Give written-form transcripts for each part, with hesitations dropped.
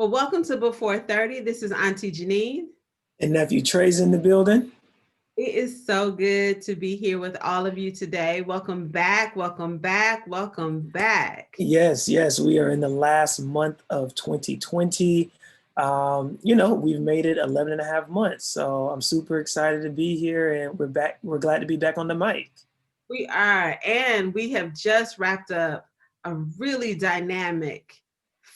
Well, welcome to Before 30. This is Auntie Jeaninne. And Nephew Trey's in the building. It is so good to be here with all of you today. Welcome back, welcome back, welcome back. Yes, we are in the last month of 2020. We've made it 11 and a half months. So I'm super excited to be here and we're back. We're glad to be back on the mic. We are, and we have just wrapped up a really dynamic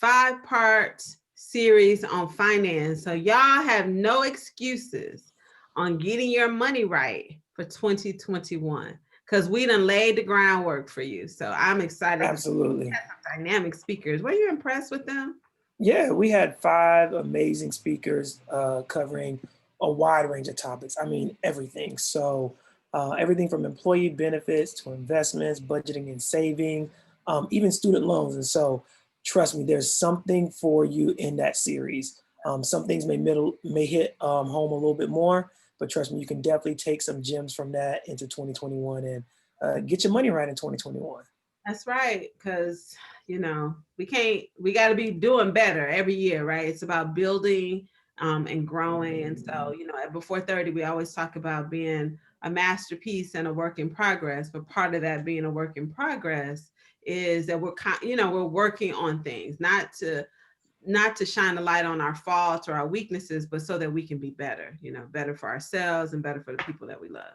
5-part series on finance. So, y'all have no excuses on getting your money right for 2021 because we done laid the groundwork for you. So, I'm excited. We Absolutely. had some dynamic speakers. Were you impressed with them? Yeah, we had five amazing speakers covering a wide range of topics. I mean, everything. Everything from employee benefits to investments, budgeting and saving, even student loans. And so, trust me, there's something for you in that series. Some things may hit home a little bit more, but trust me, you can definitely take some gems from that into 2021 and get your money right in 2021. That's right, because we got to be doing better every year, right? It's about building and growing. And so, at Before 30, we always talk about being a masterpiece and a work in progress. But part of that being a work in progress is that we're working on things, not to shine a light on our faults or our weaknesses, but so that we can be better, better for ourselves and better for the people that we love.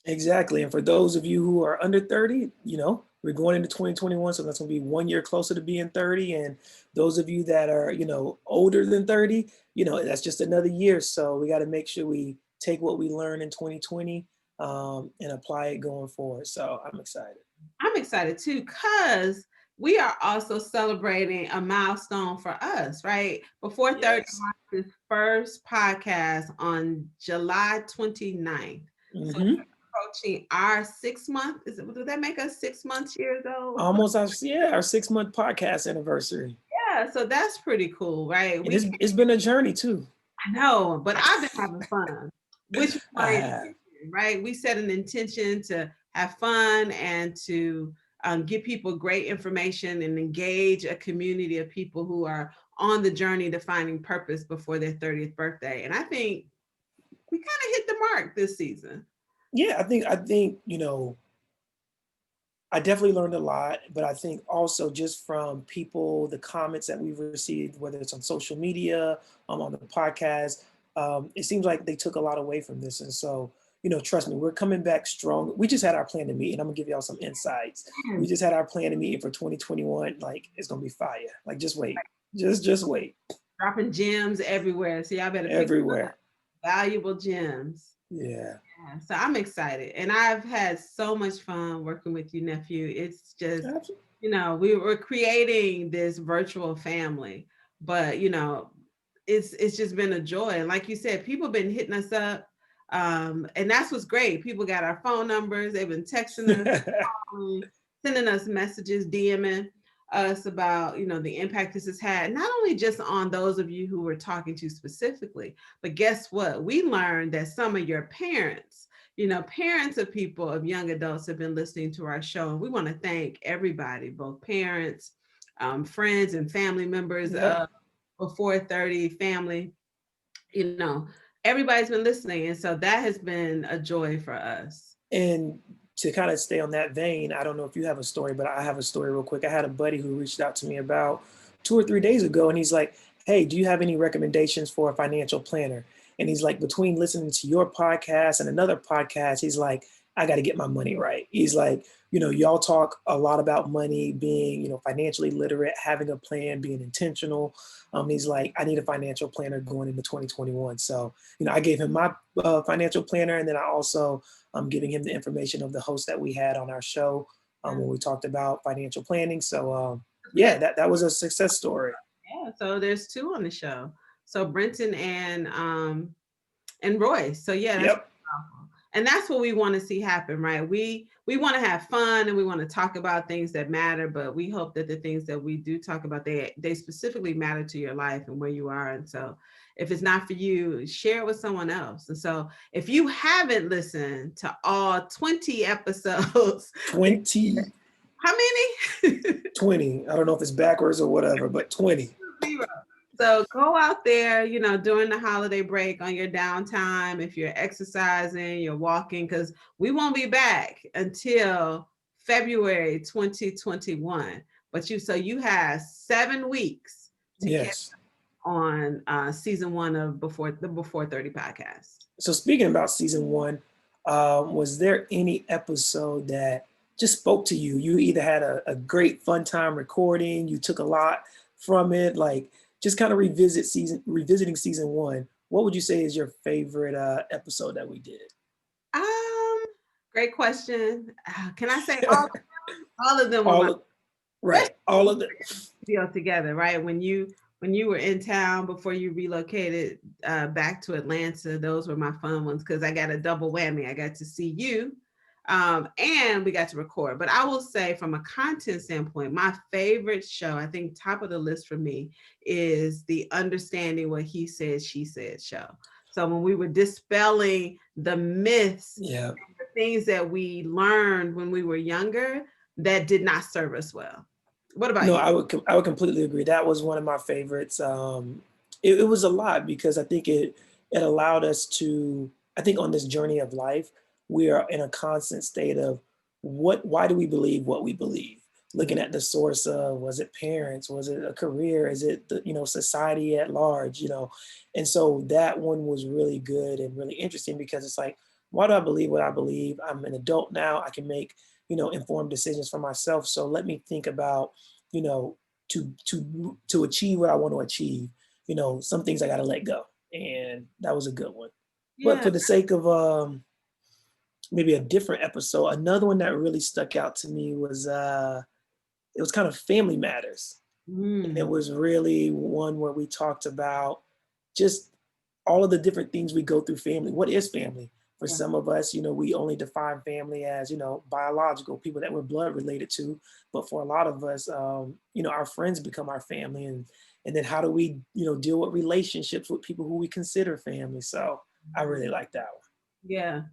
Exactly. And for those of you who are under 30, we're going into 2021. So that's going to be 1 year closer to being 30. And those of you that are, older than 30, that's just another year. So we got to make sure we take what we learned in 2020 and apply it going forward. So I'm excited. I'm excited too, because we are also celebrating a milestone for us, right? Before 30 Yes. marks this first podcast on July 29th. So Mm-hmm. approaching our 6 month, does that make us 6 months years old? Almost, our 6 month podcast anniversary. Yeah, so that's pretty cool, right? And it's been a journey too. I know, but I've been having fun, which is I my have. intention, right? We set an intention to have fun and to give people great information and engage a community of people who are on the journey to finding purpose before their 30th birthday. And I think we kind of hit the mark this season. Yeah, I think, I definitely learned a lot, but I think also just from people, the comments that we've received, whether it's on social media, on the podcast, it seems like they took a lot away from this. And so, trust me, we're coming back strong. We just had our plan to meet, and I'm gonna give y'all some insights. We just had our plan to meet for 2021. Like it's gonna be fire. Like just wait, just wait. Dropping gems everywhere. So y'all better pick Everywhere. valuable gems. Yeah. Yeah, so I'm excited, and I've had so much fun working with you, nephew. It's just, Absolutely. we were creating this virtual family, but it's just been a joy. And like you said, people been hitting us up, and that's what's great. People got our phone numbers. They've been texting us, calling, sending us messages, DMing us about the impact this has had, not only just on those of you who we're talking to specifically, but guess what? We learned that some of your parents, parents of people, of young adults, have been listening to our show, and we want to thank everybody, both parents, friends, and family members Yep. of Before 30 family. you know Everybody's been listening, and so that has been a joy for us. And to kind of stay on that vein, I don't know if you have a story, but I have a story real quick. I had a buddy who reached out to me about 2 or 3 days ago, and he's like, "Hey, do you have any recommendations for a financial planner?" And he's like, between listening to your podcast and another podcast, he's like, "I got to get my money right." He's like, y'all talk a lot about money, being, financially literate, having a plan, being intentional. He's like, "I need a financial planner going into 2021." So, I gave him my financial planner, and then I also giving him the information of the host that we had on our show when we talked about financial planning. So Yeah, yeah, that was a success story. yeah. So there's two on the show. So Brenton and Royce. So yeah, that's Yep. powerful. And that's what we want to see happen, right? We want to have fun, and we want to talk about things that matter, but we hope that the things that we do talk about, they specifically matter to your life and where you are. And so if it's not for you, share it with someone else. And so if you haven't listened to all 20 episodes, 20, how many? 20. I don't know if it's backwards or whatever, but 20. Zero. So go out there, during the holiday break on your downtime, if you're exercising, you're walking, because we won't be back until February 2021. But you have 7 weeks to catch Yes. on season one of Before 30 podcast. So speaking about season one, was there any episode that just spoke to you? You either had a great fun time recording, you took a lot from it, like just kind of revisiting season one. What would you say is your favorite episode that we did? Um, Great question. Can I say all? All of them were All my, of especially right, all of the deal together, right? When you were in town before you relocated back to Atlanta, those were my fun ones because I got a double whammy. I got to see you, and we got to record. But I will say, from a content standpoint, my favorite show, I think top of the list for me, is the Understanding What He Said, She Said show. So when we were dispelling the myths, yeah. the things that we learned when we were younger that did not serve us well. What about No, you? I would completely agree. That was one of my favorites. It was a lot because I think it allowed us to. I think on this journey of life, we are in a constant state of why do we believe what we believe? Looking at the source of, was it parents? Was it a career? Is it society at large? And so that one was really good and really interesting because it's like, why do I believe what I believe? I'm an adult now. I can make informed decisions for myself. So let me think about you know, to achieve what I want to achieve, some things I got to let go, and that was a good one. But Yeah. for the sake of maybe a different episode, another one that really stuck out to me was it was kind of Family Matters, and it Mm, was really one where we talked about just all of the different things we go through family. What is family? For yeah. some of us, we only define family as, biological people that we're blood related to. But for a lot of us, our friends become our family. And then how do we, deal with relationships with people who we consider family? So I really like that Yeah. one.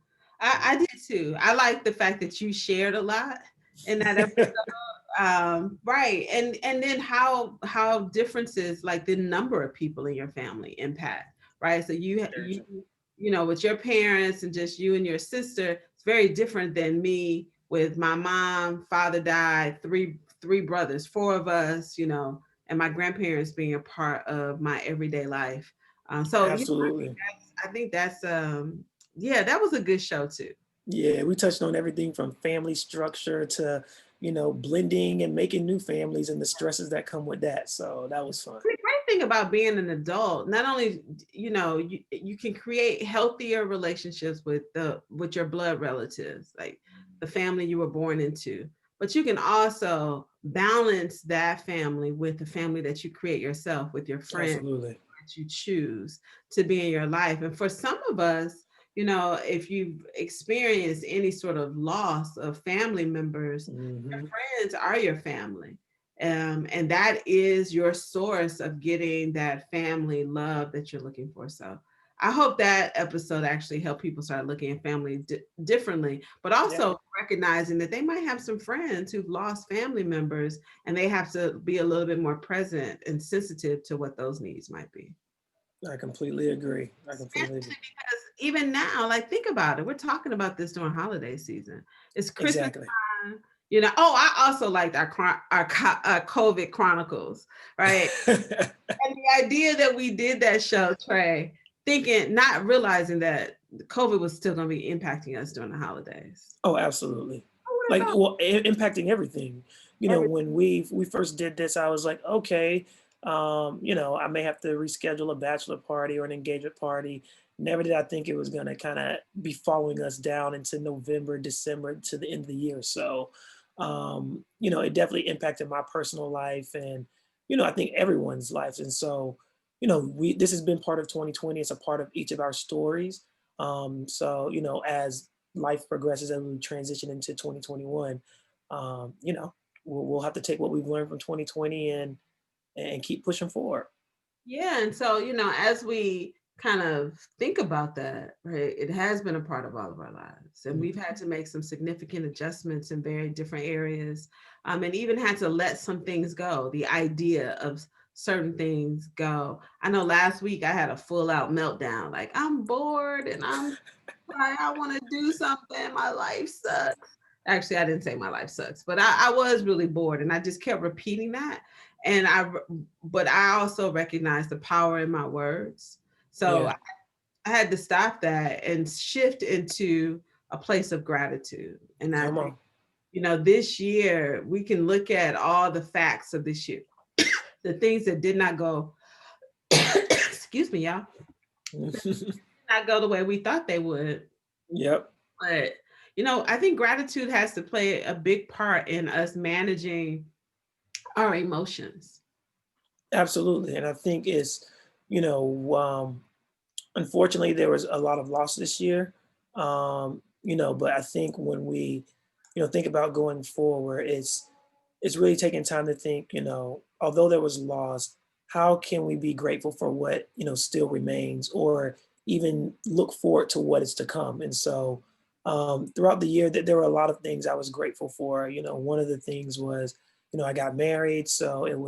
I did too. I like the fact that you shared a lot in that episode. Right. And then how differences like the number of people in your family impact, right? So Very true. with your parents and just you and your sister, it's very different than me with my mom, father died, three brothers, four of us, and my grandparents being a part of my everyday life. So Absolutely. I think that's yeah, that was a good show too. Yeah, we touched on everything from family structure to, blending and making new families and the stresses that come with that. So that was fun. The great thing about being an adult, not only you can create healthier relationships with your blood relatives, like the family you were born into, but you can also balance that family with the family that you create yourself with your friends Absolutely. that you choose to be in your life. And for some of us, if you've experienced any sort of loss of family members, your Hmm. friends are your family. And that is your source of getting that family love that you're looking for. So I hope that episode actually helped people start looking at family differently, but Yeah, also recognizing that they might have some friends who've lost family members and they have to be a little bit more present and sensitive to what those needs might be. I completely agree. I completely agree. Especially because even now, like think about it, we're talking about this during holiday season. It's Christmas Exactly. time. Oh, I also liked our COVID Chronicles, right? And the idea that we did that show, Trey, thinking, not realizing that COVID was still going to be impacting us during the holidays. Oh, absolutely. Who would have Like, thought? well, impacting everything. Every When we first did this, I was like, okay, I may have to reschedule a bachelor party or an engagement party. Never did I think it was gonna kind of be following us down into November, December to the end of the year. So, it definitely impacted my personal life and, I think everyone's lives. And so, we this has been part of 2020. It's a part of each of our stories. So, as life progresses and we transition into 2021, we'll have to take what we've learned from 2020 and keep pushing forward. Yeah, and so as we kind of think about that, right, it has been a part of all of our lives, and we've Mhm. had to make some significant adjustments in very different areas, and even had to let some things go. The idea of certain things go. I know last week I had a full out meltdown. Like, I'm bored and I want to do something. My life sucks. Actually, I didn't say my life sucks, but I was really bored and I just kept repeating that. And but I also recognized the power in my words. So Yeah. I had to stop that and shift into a place of gratitude. And I Come think, on. this year we can look at all the facts of this year, the things that did not go, excuse me, y'all, not go the way we thought they would. Yep. But, I think gratitude has to play a big part in us managing our emotions. Absolutely. And I think it's, you know, unfortunately, there was a lot of loss this year. But I think when we, think about going forward, it's really taking time to think, although there was loss, how can we be grateful for what, still remains, or even look forward to what is to come. And so throughout the year, that there were a lot of things I was grateful for. One of the things was, I got married. So it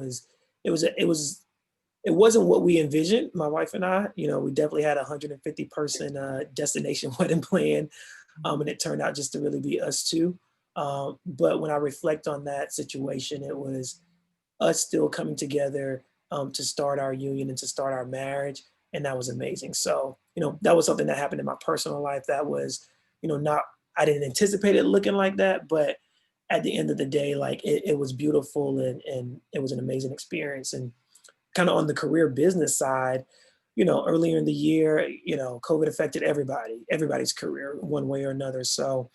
wasn't what we envisioned, my wife and I. We definitely had a 150 person destination wedding plan, and it turned out just to really be us two. But when I reflect on that situation, it was us still coming together to start our union and to start our marriage, and that was amazing. So that was something that happened in my personal life that was, not, I didn't anticipate it looking like that, but at the end of the day, like it was beautiful, and it was an amazing experience. And kind of on the career business side, earlier in the year, COVID affected everybody's career one way or another. So,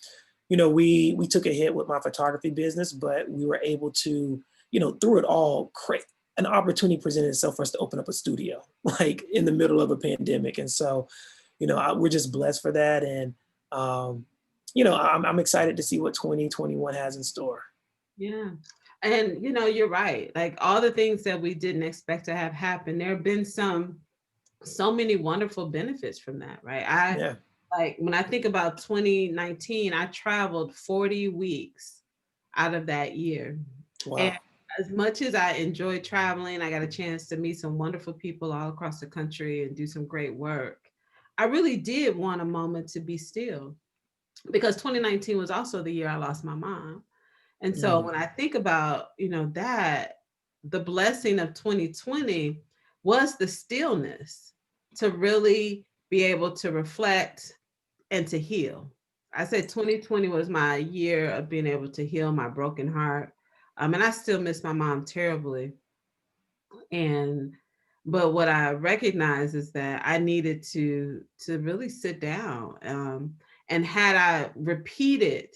we took a hit with my photography business, but we were able to, through it all, an opportunity presented itself for us to open up a studio, like in the middle of a pandemic. And so, we're just blessed for that. And, I'm excited to see what 2021 has in store. Yeah. And you're right. Like all the things that we didn't expect to have happen, there have been so many wonderful benefits from that, right? I Yeah. like when I think about 2019, I traveled 40 weeks out of that year. And Wow. as much as I enjoyed traveling, I got a chance to meet some wonderful people all across the country and do some great work. I really did want a moment to be still because 2019 was also the year I lost my mom. And so Mm. when I think about, that the blessing of 2020 was the stillness to really be able to reflect and to heal. I said 2020 was my year of being able to heal my broken heart. And I still miss my mom terribly. And but what I recognize is that I needed to really sit down. And had I repeated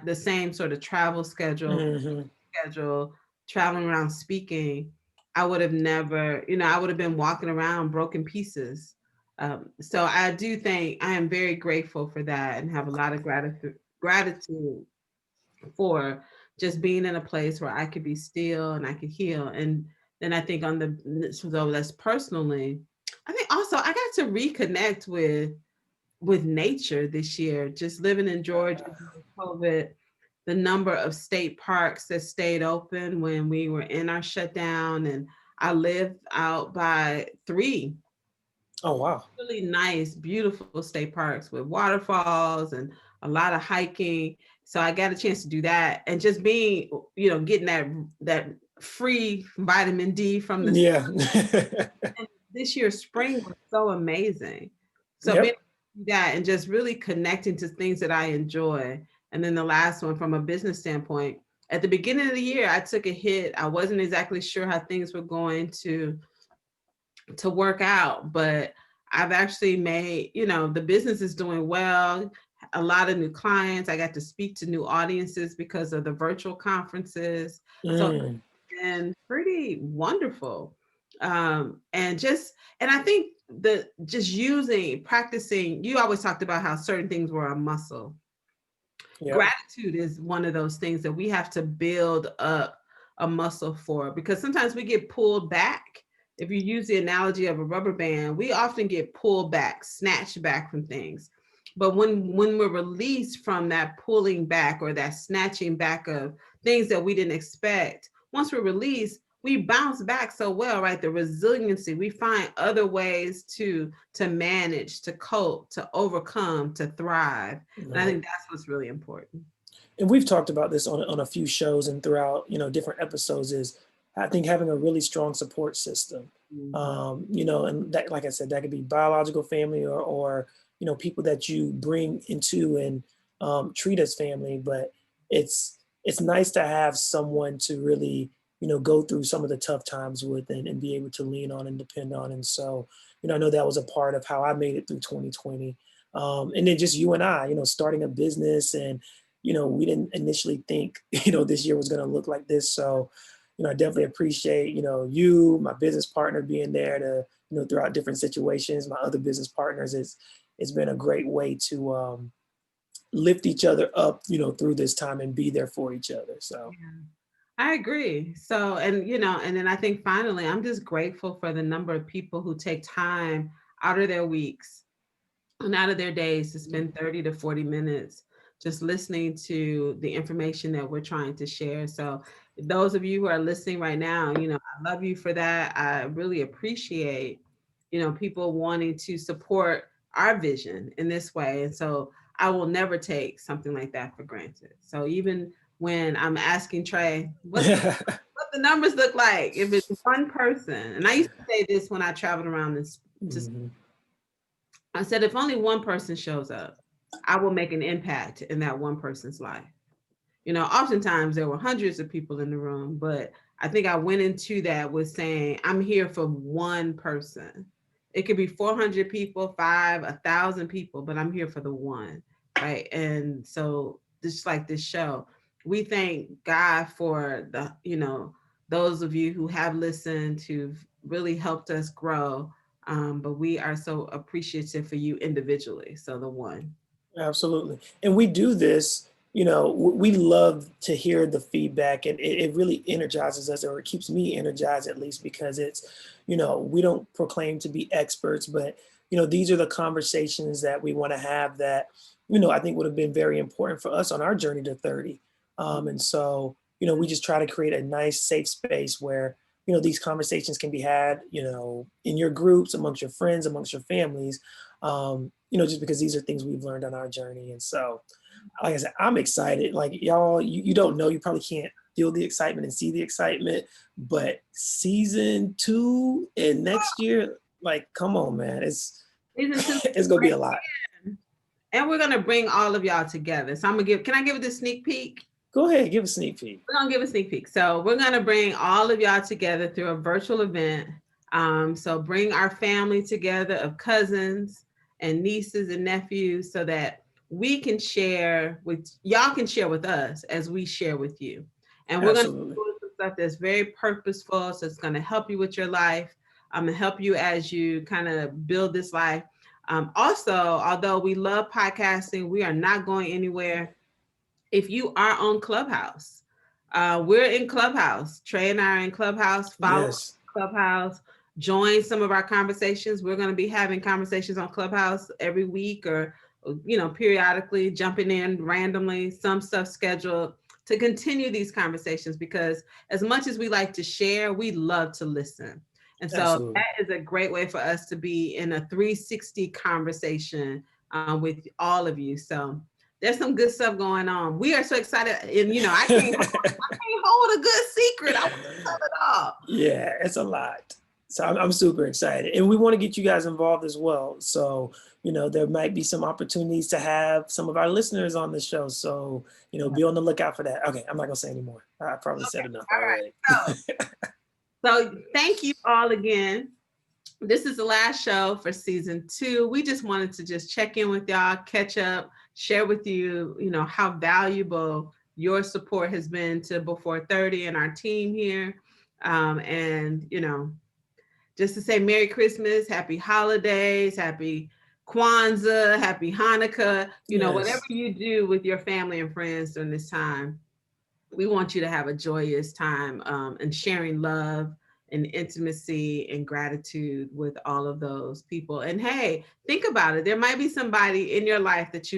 the same sort of travel Hmm. schedule, traveling around speaking, I would have never, I would have been walking around broken pieces. So I do think I am very grateful for that and have a lot of gratitude for just being in a place where I could be still and I could heal. And then I think on so that's personally, I think also I got to reconnect with nature this year. Just living in Georgia during COVID, the number of state parks that stayed open when we were in our shutdown, and I live out by three Oh, wow. really nice, beautiful state parks with waterfalls and a lot of hiking. So I got a chance to do that, and just being, getting that free vitamin D from the sun. Yeah. And this year's spring was so amazing. So being Yep. able to do that and just really connecting to things that I enjoy. And then the last one, from a business standpoint, at the beginning of the year, I took a hit. I wasn't exactly sure how things were going to work out, but I've actually made, the business is doing well, a lot of new clients. I got to speak to new audiences because of the virtual conferences. So it's Mm. been pretty wonderful. And I think the just practicing, you always talked about how certain things were a muscle. Yep. Gratitude is one of those things that we have to build up a muscle for, because sometimes we get pulled back. If you use the analogy of a rubber band, we often get pulled back, snatched back from things. But when we're released from that pulling back or that snatching back of things that we didn't expect, once we're released, we bounce back so well, right? The resiliency, we find other ways to manage, to cope, to overcome, to thrive. And I Right. think that's what's really important. And we've talked about this on a few shows and throughout, different episodes is I think having a really strong support system. Mhm. And that, like I said, that could be biological family or people that you bring into and treat as family. But it's nice to have someone to really, go through some of the tough times with and be able to lean on and depend on. And so, I know that was a part of how I made it through 2020. And then just you and I, starting a business and we didn't initially think, this year was going to look like this. So, I definitely appreciate, you, my business partner being there to, throughout different situations, my other business partners. It's been a great way to lift each other up, through this time and be there for each other. So, Yeah. I agree. So, and and then I think finally, I'm just grateful for the number of people who take time out of their weeks and out of their days to spend 30 to 40 minutes just listening to the information that we're trying to share. So, those of you who are listening right now, I love you for that. I really appreciate, people wanting to support our vision in this way. And so, I will never take something like that for granted. So, even when I'm asking Trey, what the numbers look like if it's one person, and I used to say this when I traveled around this to mhm, I said, if only one person shows up, I will make an impact in that one person's life. Oftentimes there were hundreds of people in the room, but I think I went into that with saying, I'm here for one person. It could be 400 people, 1,000 people, but I'm here for the one. Right. And so, just like this show, we thank God for those of you who have listened, who've really helped us grow. But we are so appreciative for you individually. So, the one. absolutely. And we do this, we love to hear the feedback and it really energizes us, or it keeps me energized at least, because it's, we don't proclaim to be experts, but, these are the conversations that we want to have that, I think would have been very important for us on our journey to 30. And so, we just try to create a nice, safe space where, these conversations can be had, in your groups, amongst your friends, amongst your families, just because these are things we've learned on our journey. And so, like I said, I'm excited. Like y'all, you don't know, you probably can't feel the excitement and see the excitement, but season 2 and next year, like, come on, man, it's Season two. it's gonna be a lot. And we're gonna bring all of y'all together. So I'm gonna give. Can I give it a sneak peek? Go ahead, give a sneak peek. We're gonna give a sneak peek. So we're gonna bring all of y'all together through a virtual event. So bring our family together of cousins and nieces and nephews, so that we can share with y'all, can share with us as we share with you. And we're gonna Absolutely. do some stuff that's very purposeful. So it's gonna help you with your life. I'm gonna help you as you kind of build this life. Also, although we love podcasting, we are not going anywhere. If you are on Clubhouse, we're in Clubhouse. Trey and I are in Clubhouse. Follow Yes, Clubhouse. Join some of our conversations. We're going to be having conversations on Clubhouse every week, or periodically, jumping in randomly. Some stuff scheduled to continue these conversations, because as much as we like to share, we love to listen. And so absolutely. that is a great way for us to be in a 360 conversation with all of you. So there's some good stuff going on. We are so excited, and I can't hold a good secret. I want to tell it all. Yeah, it's a lot. So I'm super excited. And we want to get you guys involved as well. So, there might be some opportunities to have some of our listeners on the show. So, be on the lookout for that. Okay, I'm not going to say anymore. I probably said enough All already. right. So thank you all again. This is the last show for season 2. We just wanted to just check in with y'all, catch up, share with you, how valuable your support has been to Before 30 and our team here. And, just to say Merry Christmas, Happy Holidays, Happy Kwanzaa, Happy Hanukkah, whatever Yes, you do with your family and friends during this time, we want you to have a joyous time, and sharing love and intimacy and gratitude with all of those people. And hey, think about it. There might be somebody in your life that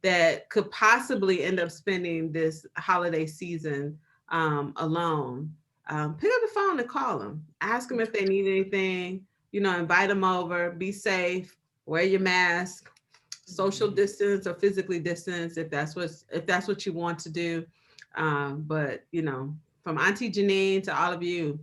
that could possibly end up spending this holiday season alone. pick up the phone and call them. Ask them if they need anything. Invite them over. Be safe. Wear your mask. Social distance or physically distance if that's what you want to do. But from Auntie Jeaninne to all of you,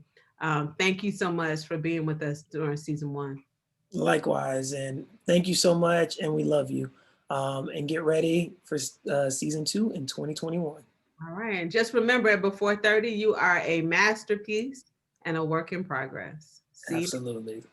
thank you so much for being with us during season one. Likewise, and thank you so much, and we love you. And get ready for season 2 in 2021. All right. And just remember, before 30, you are a masterpiece and a work in progress. See you. Absolutely.